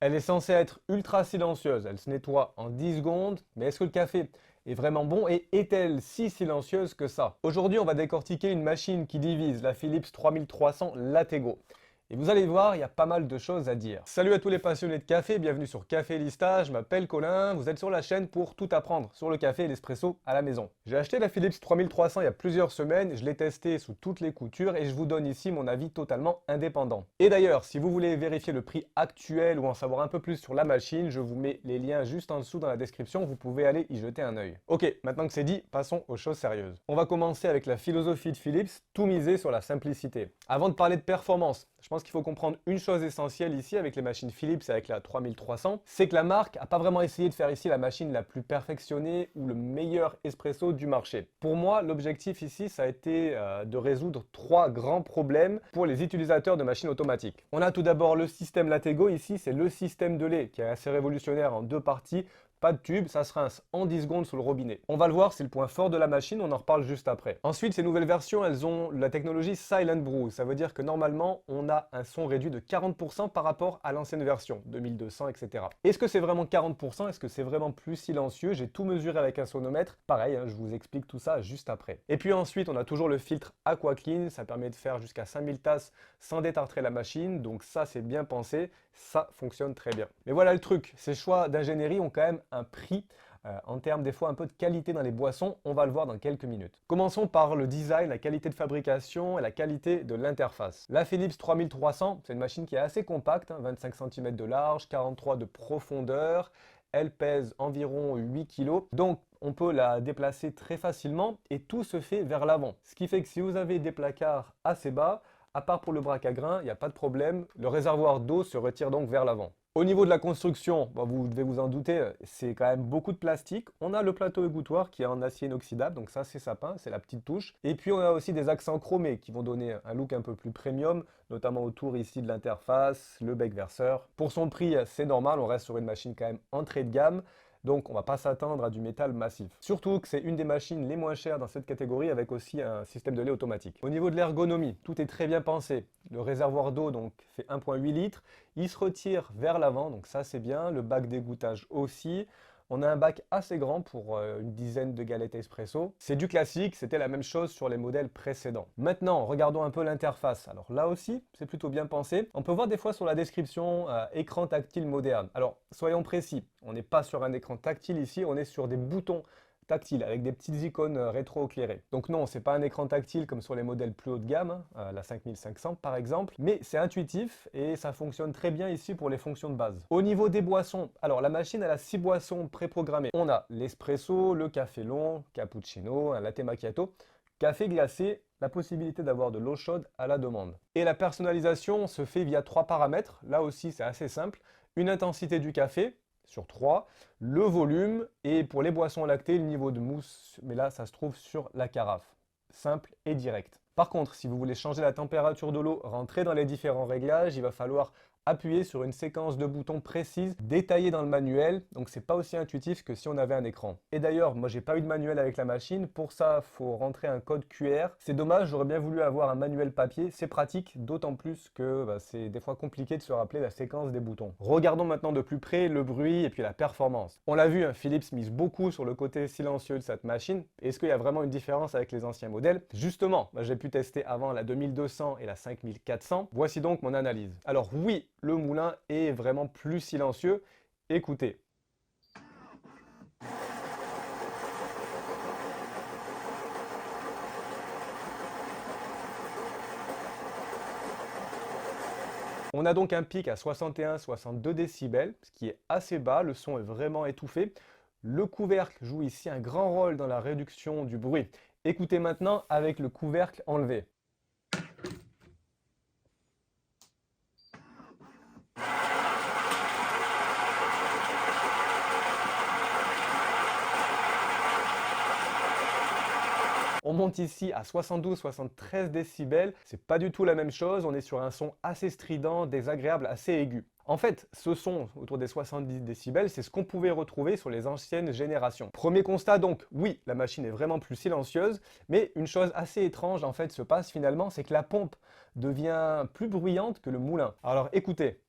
Elle est censée être ultra silencieuse, elle se nettoie en 10 secondes, mais est-ce que le café est vraiment bon et est-elle si silencieuse que ça? Aujourd'hui, on va décortiquer une machine qui divise la Philips 3300 Lattego. Et vous allez voir, il y a pas mal de choses à dire. Salut à tous les passionnés de café, bienvenue sur Café Lista, je m'appelle Colin, vous êtes sur la chaîne pour tout apprendre sur le café et l'espresso à la maison. J'ai acheté la Philips 3300 il y a plusieurs semaines, je l'ai testé sous toutes les coutures et je vous donne ici mon avis totalement indépendant. Et d'ailleurs, si vous voulez vérifier le prix actuel ou en savoir un peu plus sur la machine, je vous mets les liens juste en dessous dans la description, vous pouvez aller y jeter un œil. Ok, maintenant que c'est dit, passons aux choses sérieuses. On va commencer avec la philosophie de Philips, tout miser sur la simplicité. Avant de parler de performance, je pense qu'il faut comprendre une chose essentielle ici avec les machines Philips et avec la 3300, c'est que la marque n'a pas vraiment essayé de faire ici la machine la plus perfectionnée ou le meilleur espresso du marché. Pour moi, l'objectif ici, ça a été de résoudre trois grands problèmes pour les utilisateurs de machines automatiques. On a tout d'abord le système Lattego ici, c'est le système de lait qui est assez révolutionnaire en deux parties. Pas de tube, ça se rince en 10 secondes sous le robinet. On va le voir, c'est le point fort de la machine, on en reparle juste après. Ensuite, ces nouvelles versions, elles ont la technologie Silent Brew. Ça veut dire que normalement, on a un son réduit de 40% par rapport à l'ancienne version, 2200, etc. Est-ce que c'est vraiment 40%? Est-ce que c'est vraiment plus silencieux? J'ai tout mesuré avec un sonomètre. Pareil, je vous explique tout ça juste après. Et puis ensuite, on a toujours le filtre AquaClean. Ça permet de faire jusqu'à 5000 tasses sans détartrer la machine. Donc ça, c'est bien pensé. Ça fonctionne très bien. Mais voilà le truc, ces choix d'ingénierie ont quand même un prix en termes des fois un peu de qualité dans les boissons, on va le voir dans quelques minutes. Commençons par le design, la qualité de fabrication et la qualité de l'interface. La Philips 3300, c'est une machine qui est assez compacte, 25 cm de large, 43 de profondeur, elle pèse environ 8 kg, donc on peut la déplacer très facilement et tout se fait vers l'avant. Ce qui fait que si vous avez des placards assez bas, à part pour le braque à grains, il n'y a pas de problème, le réservoir d'eau se retire donc vers l'avant. Au niveau de la construction, vous devez vous en douter, c'est quand même beaucoup de plastique. On a le plateau égouttoir qui est en acier inoxydable, donc ça c'est sapin, c'est la petite touche. Et puis on a aussi des accents chromés qui vont donner un look un peu plus premium, notamment autour ici de l'interface, le bec verseur. Pour son prix, c'est normal, on reste sur une machine quand même entrée de gamme. Donc on ne va pas s'attendre à du métal massif. Surtout que c'est une des machines les moins chères dans cette catégorie avec aussi un système de lait automatique. Au niveau de l'ergonomie, tout est très bien pensé. Le réservoir d'eau donc fait 1,8 litres. Il se retire vers l'avant, donc ça c'est bien. Le bac d'égouttage aussi. On a un bac assez grand pour une dizaine de galettes espresso. C'est du classique, c'était la même chose sur les modèles précédents. Maintenant, regardons un peu l'interface. Alors là aussi, c'est plutôt bien pensé. On peut voir des fois sur la description écran tactile moderne. Alors, soyons précis, on n'est pas sur un écran tactile ici, on est sur des boutons tactile avec des petites icônes rétro-éclairées. Donc non, c'est pas un écran tactile comme sur les modèles plus haut de gamme, la 5500 par exemple, mais c'est intuitif et ça fonctionne très bien ici pour les fonctions de base. Au niveau des boissons, alors la machine elle a 6 boissons préprogrammées. On a l'espresso, le café long, cappuccino, un latte macchiato, café glacé, la possibilité d'avoir de l'eau chaude à la demande. Et la personnalisation se fait via 3 paramètres, là aussi c'est assez simple, une intensité du café, sur 3, le volume et pour les boissons lactées, le niveau de mousse, mais là ça se trouve sur la carafe. Simple et direct. Par contre, si vous voulez changer la température de l'eau, rentrer dans les différents réglages, il va falloir appuyer sur une séquence de boutons précise, détaillée dans le manuel, donc c'est pas aussi intuitif que si on avait un écran. Et d'ailleurs, moi j'ai pas eu de manuel avec la machine, pour ça il faut rentrer un code QR. C'est dommage, j'aurais bien voulu avoir un manuel papier, c'est pratique, d'autant plus que c'est des fois compliqué de se rappeler la séquence des boutons. Regardons maintenant de plus près le bruit et puis la performance. On l'a vu, Philips mise beaucoup sur le côté silencieux de cette machine. Est-ce qu'il y a vraiment une différence avec les anciens modèles? Justement, j'ai pu tester avant la 2200 et la 5400. Voici donc mon analyse. Alors oui, le moulin est vraiment plus silencieux. Écoutez. On a donc un pic à 61-62 décibels, ce qui est assez bas, le son est vraiment étouffé. Le couvercle joue ici un grand rôle dans la réduction du bruit. Écoutez maintenant avec le couvercle enlevé. On monte ici à 72-73 décibels, c'est pas du tout la même chose, on est sur un son assez strident, désagréable, assez aigu. En fait, ce son autour des 70 décibels, c'est ce qu'on pouvait retrouver sur les anciennes générations. Premier constat donc, oui, la machine est vraiment plus silencieuse, mais une chose assez étrange en fait se passe finalement, c'est que la pompe devient plus bruyante que le moulin. Alors écoutez.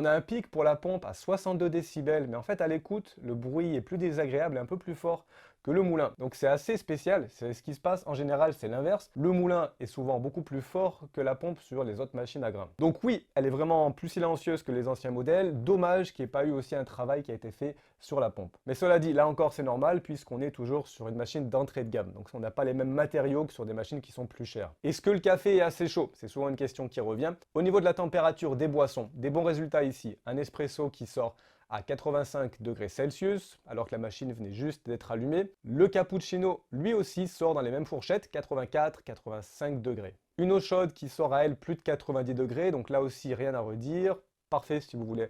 On a un pic pour la pompe à 62 décibels, mais en fait à l'écoute, le bruit est plus désagréable et un peu plus fort que le moulin. Donc c'est assez spécial, c'est ce qui se passe en général, c'est l'inverse. Le moulin est souvent beaucoup plus fort que la pompe sur les autres machines à grains. Donc oui, elle est vraiment plus silencieuse que les anciens modèles, dommage qu'il n'y ait pas eu aussi un travail qui a été fait sur la pompe. Mais cela dit, là encore c'est normal puisqu'on est toujours sur une machine d'entrée de gamme, donc on n'a pas les mêmes matériaux que sur des machines qui sont plus chères. Est-ce que le café est assez chaud? C'est souvent une question qui revient. Au niveau de la température des boissons, des bons résultats ici, un espresso qui sort à 85 degrés Celsius, alors que la machine venait juste d'être allumée. Le cappuccino, lui aussi, sort dans les mêmes fourchettes, 84-85 degrés. Une eau chaude qui sort à elle plus de 90 degrés, donc là aussi rien à redire. Parfait si vous voulez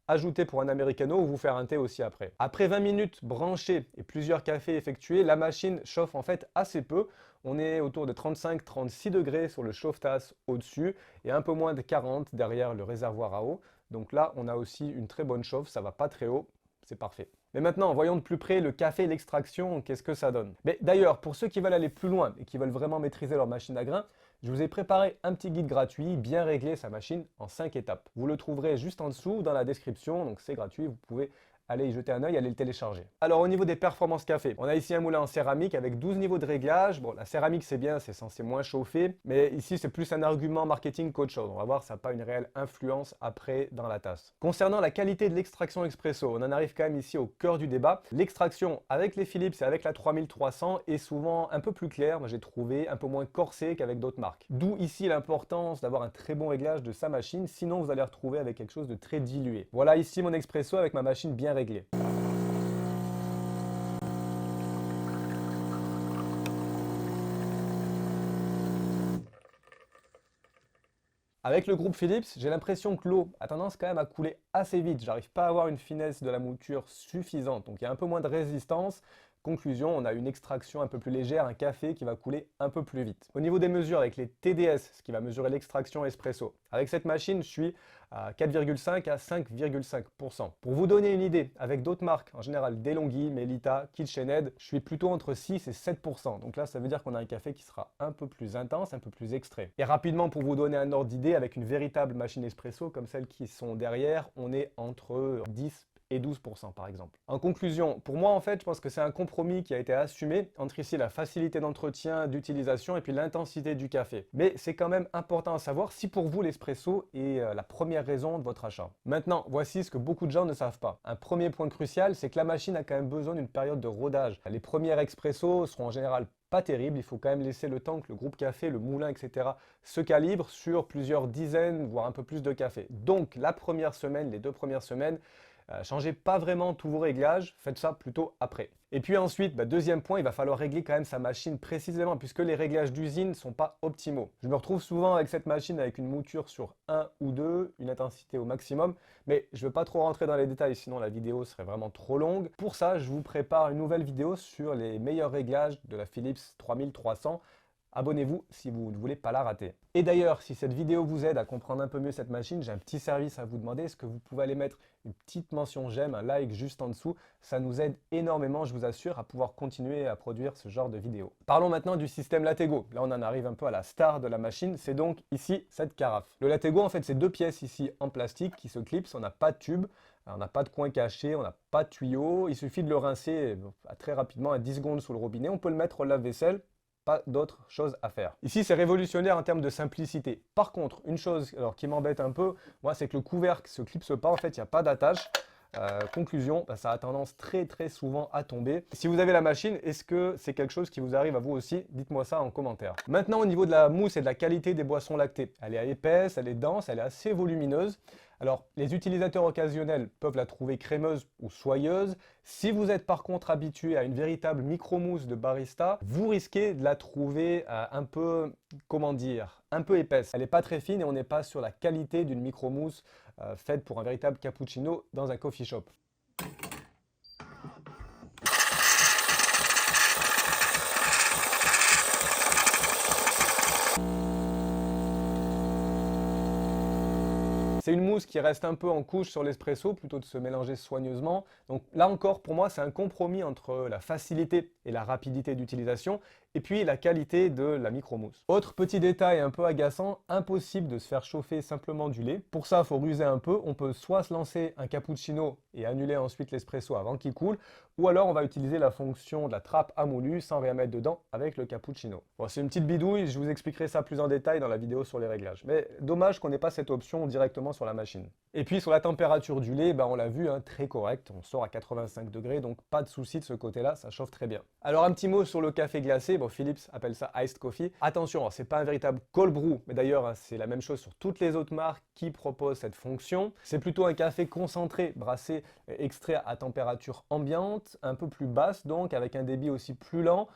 ajouter pour un americano ou vous faire un thé aussi après. Après 20 minutes branchées et plusieurs cafés effectués, la machine chauffe en fait assez peu. On est autour de 35-36 degrés sur le chauffe-tasse au-dessus et un peu moins de 40 derrière le réservoir à eau. Donc là, on a aussi une très bonne chauffe, ça va pas très haut, c'est parfait. Mais maintenant, voyons de plus près le café et l'extraction, qu'est-ce que ça donne? Mais d'ailleurs, pour ceux qui veulent aller plus loin et qui veulent vraiment maîtriser leur machine à grains, je vous ai préparé un petit guide gratuit, bien régler sa machine en 5 étapes. Vous le trouverez juste en dessous dans la description, donc c'est gratuit, vous pouvez aller y jeter un œil, aller le télécharger. Alors au niveau des performances café, on a ici un moulin en céramique avec 12 niveaux de réglage. Bon, la céramique c'est bien, c'est censé moins chauffer, mais ici c'est plus un argument marketing qu'autre chose. On va voir, ça n'a pas une réelle influence après dans la tasse. Concernant la qualité de l'extraction expresso, on en arrive quand même ici au cœur du débat. L'extraction avec les Philips et avec la 3300 est souvent un peu plus claire, moi j'ai trouvé un peu moins corsée qu'avec d'autres marques. D'où ici l'importance d'avoir un très bon réglage de sa machine, sinon vous allez retrouver avec quelque chose de très dilué. Voilà ici mon expresso avec ma machine bien réglé. Avec le groupe Philips, j'ai l'impression que l'eau a tendance quand même à couler assez vite. J'arrive pas à avoir une finesse de la mouture suffisante, donc il y a un peu moins de résistance. Conclusion, on a une extraction un peu plus légère, un café qui va couler un peu plus vite. Au niveau des mesures, avec les TDS, ce qui va mesurer l'extraction espresso, avec cette machine, je suis à 4,5 à 5,5%. Pour vous donner une idée, avec d'autres marques, en général DeLonghi, Melita, KitchenAid, je suis plutôt entre 6 et 7%. Donc là, ça veut dire qu'on a un café qui sera un peu plus intense, un peu plus extrait. Et rapidement, pour vous donner un ordre d'idée, avec une véritable machine espresso, comme celles qui sont derrière, on est entre 10 et 12% par exemple. En conclusion, pour moi en fait, je pense que c'est un compromis qui a été assumé entre ici la facilité d'entretien, d'utilisation et puis l'intensité du café. Mais c'est quand même important à savoir si pour vous l'espresso est la première raison de votre achat. Maintenant, voici ce que beaucoup de gens ne savent pas. Un premier point crucial, c'est que la machine a quand même besoin d'une période de rodage. Les premières expressos seront en général pas terribles, il faut quand même laisser le temps que le groupe café, le moulin, etc. se calibre sur plusieurs dizaines, voire un peu plus de café. Donc la première semaine, les 2 premières semaines, changez pas vraiment tous vos réglages, faites ça plutôt après. Et puis ensuite, deuxième point, il va falloir régler quand même sa machine précisément puisque les réglages d'usine ne sont pas optimaux. Je me retrouve souvent avec cette machine avec une mouture sur 1 ou 2, une intensité au maximum, mais je ne veux pas trop rentrer dans les détails sinon la vidéo serait vraiment trop longue. Pour ça, je vous prépare une nouvelle vidéo sur les meilleurs réglages de la Philips 3300. Abonnez-vous si vous ne voulez pas la rater. Et d'ailleurs, si cette vidéo vous aide à comprendre un peu mieux cette machine, j'ai un petit service à vous demander. Est-ce que vous pouvez aller mettre une petite mention j'aime, un like juste en dessous? Ça nous aide énormément, je vous assure, à pouvoir continuer à produire ce genre de vidéos. Parlons maintenant du système Latego. Là, on en arrive un peu à la star de la machine. C'est donc ici cette carafe. Le Latego, en fait, c'est 2 pièces ici en plastique qui se clipsent. On n'a pas de tube. On n'a pas de coin caché, on n'a pas de tuyau. Il suffit de le rincer très rapidement à 10 secondes sous le robinet. On peut le mettre au lave-vaisselle. Pas d'autre chose à faire. Ici, c'est révolutionnaire en termes de simplicité. Par contre, une chose qui m'embête un peu, moi, c'est que le couvercle ne se clipse pas. En fait, il n'y a pas d'attache. Conclusion, ça a tendance très souvent à tomber. Si vous avez la machine, est-ce que c'est quelque chose qui vous arrive à vous aussi? Dites-moi ça en commentaire. Maintenant, au niveau de la mousse et de la qualité des boissons lactées, elle est épaisse, elle est dense, elle est assez volumineuse. Alors, les utilisateurs occasionnels peuvent la trouver crémeuse ou soyeuse. Si vous êtes par contre habitué à une véritable micro-mousse de barista, vous risquez de la trouver un peu, comment dire, un peu épaisse. Elle n'est pas très fine et on n'est pas sur la qualité d'une micro-mousse faite pour un véritable cappuccino dans un coffee shop. C'est une mousse qui reste un peu en couche sur l'espresso plutôt de se mélanger soigneusement. Donc là encore, pour moi, c'est un compromis entre la facilité et la rapidité d'utilisation et puis la qualité de la micro-mousse. Autre petit détail un peu agaçant, impossible de se faire chauffer simplement du lait. Pour ça, il faut ruser un peu. On peut soit se lancer un cappuccino et annuler ensuite l'espresso avant qu'il coule, ou alors on va utiliser la fonction de la trappe à moulu sans rien mettre dedans avec le cappuccino. Bon, c'est une petite bidouille, je vous expliquerai ça plus en détail dans la vidéo sur les réglages. Mais dommage qu'on n'ait pas cette option directement sur la machine. Et puis sur la température du lait, on l'a vu, très correct, on sort à 85 degrés, donc pas de souci de ce côté-là, ça chauffe très bien. Alors un petit mot sur le café glacé, Philips appelle ça iced coffee. Attention, c'est pas un véritable cold brew, mais d'ailleurs c'est la même chose sur toutes les autres marques qui proposent cette fonction. C'est plutôt un café concentré, brassé, extrait à température ambiante, un peu plus basse donc, avec un débit aussi plus lent,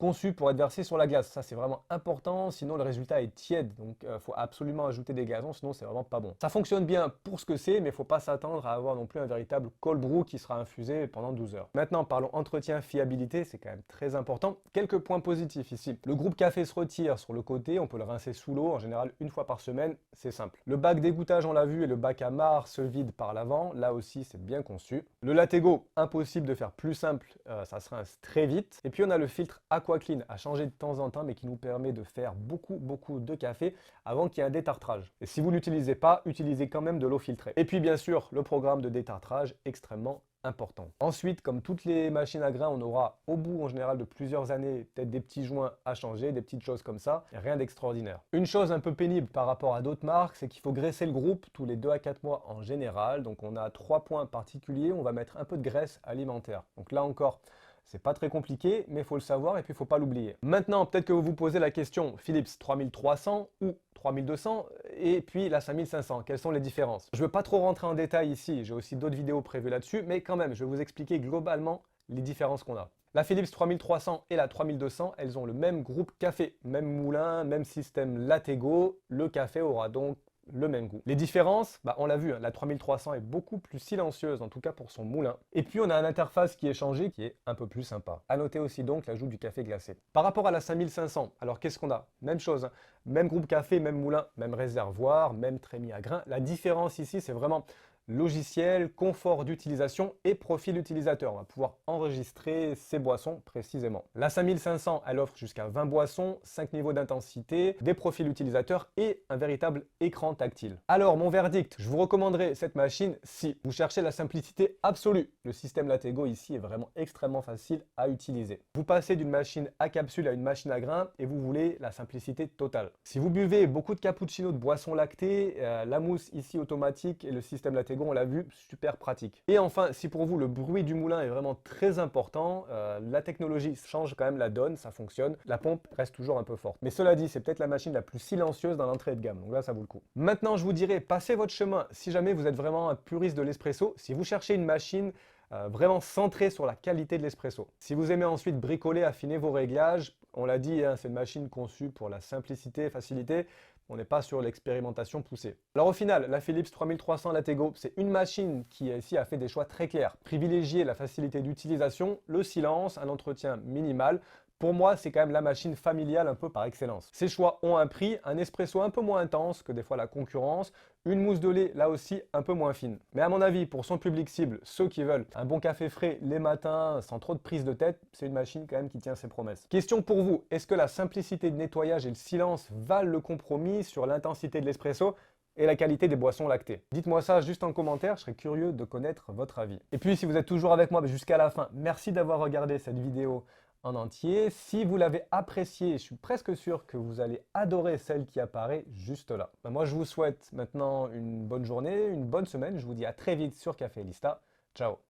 conçu pour être versé sur la glace. Ça, c'est vraiment important, sinon le résultat est tiède. Donc, il faut absolument ajouter des gazons, sinon c'est vraiment pas bon. Ça fonctionne bien pour ce que c'est, mais il ne faut pas s'attendre à avoir non plus un véritable cold brew qui sera infusé pendant 12 heures. Maintenant, parlons entretien, fiabilité, c'est quand même très important. Quelques points positifs ici. Le groupe café se retire sur le côté, on peut le rincer sous l'eau, en général une fois par semaine, c'est simple. Le bac d'égouttage, on l'a vu, et le bac à marc se vide par l'avant, là aussi c'est bien conçu. Le Latego, impossible de faire plus simple, ça se rince très vite. Et puis on a le filtre AquaClean à changer de temps en temps, mais qui nous permet de faire beaucoup de café avant qu'il y ait un détartrage. Et si vous ne l'utilisez pas, utilisez quand même de l'eau filtrée. Et puis bien sûr, le programme de détartrage extrêmement important. Ensuite, comme toutes les machines à grains, on aura au bout en général de plusieurs années peut-être des petits joints à changer, des petites choses comme ça, rien d'extraordinaire. Une chose un peu pénible par rapport à d'autres marques, c'est qu'il faut graisser le groupe tous les 2 à 4 mois en général. Donc on a 3 points particuliers, on va mettre un peu de graisse alimentaire. Donc là encore, c'est pas très compliqué, mais il faut le savoir et puis il ne faut pas l'oublier. Maintenant, peut-être que vous vous posez la question, Philips 3300 ou 3200 et puis la 5500, quelles sont les différences? Je ne veux pas trop rentrer en détail ici, j'ai aussi d'autres vidéos prévues là-dessus, mais quand même, je vais vous expliquer globalement les différences qu'on a. La Philips 3300 et la 3200, elles ont le même groupe café, même moulin, même système Latego, le café aura donc le même goût. Les différences, on l'a vu, la 3300 est beaucoup plus silencieuse, en tout cas pour son moulin. Et puis on a une interface qui est changée, qui est un peu plus sympa. À noter aussi donc l'ajout du café glacé. Par rapport à la 5500, alors qu'est-ce qu'on a? Même chose, même groupe café, même moulin, même réservoir, même trémie à grains. La différence ici, c'est vraiment logiciel, confort d'utilisation et profil utilisateur. On va pouvoir enregistrer ses boissons précisément. La 5500, elle offre jusqu'à 20 boissons, 5 niveaux d'intensité, des profils utilisateurs et un véritable écran tactile. Alors, mon verdict, je vous recommanderais cette machine si vous cherchez la simplicité absolue. Le système Latego ici est vraiment extrêmement facile à utiliser. Vous passez d'une machine à capsule à une machine à grains et vous voulez la simplicité totale. Si vous buvez beaucoup de cappuccino, de boissons lactées, la mousse ici automatique et le système Latego, on l'a vu, super pratique. Et enfin, si pour vous le bruit du moulin est vraiment très important, la technologie change quand même la donne, ça fonctionne. La pompe reste toujours un peu forte. Mais cela dit, c'est peut-être la machine la plus silencieuse dans l'entrée de gamme, donc là ça vaut le coup. Maintenant, je vous dirais, passez votre chemin si jamais vous êtes vraiment un puriste de l'espresso, si vous cherchez une machine vraiment centrée sur la qualité de l'espresso. Si vous aimez ensuite bricoler, affiner vos réglages, on l'a dit, c'est une machine conçue pour la simplicité, facilité. On n'est pas sur l'expérimentation poussée. Alors au final, la Philips 3300 Latego, c'est une machine qui ici a fait des choix très clairs. Privilégier la facilité d'utilisation, le silence, un entretien minimal. Pour moi, c'est quand même la machine familiale un peu par excellence. Ces choix ont un prix, un espresso un peu moins intense que des fois la concurrence, une mousse de lait là aussi un peu moins fine. Mais à mon avis, pour son public cible, ceux qui veulent un bon café frais les matins sans trop de prise de tête, c'est une machine quand même qui tient ses promesses. Question pour vous, est-ce que la simplicité de nettoyage et le silence valent le compromis sur l'intensité de l'espresso et la qualité des boissons lactées? Dites-moi ça juste en commentaire, je serais curieux de connaître votre avis. Et puis si vous êtes toujours avec moi jusqu'à la fin, merci d'avoir regardé cette vidéo en entier. Si vous l'avez apprécié, je suis presque sûr que vous allez adorer celle qui apparaît juste là. Moi, je vous souhaite maintenant une bonne journée, une bonne semaine. Je vous dis à très vite sur Café Lista. Ciao!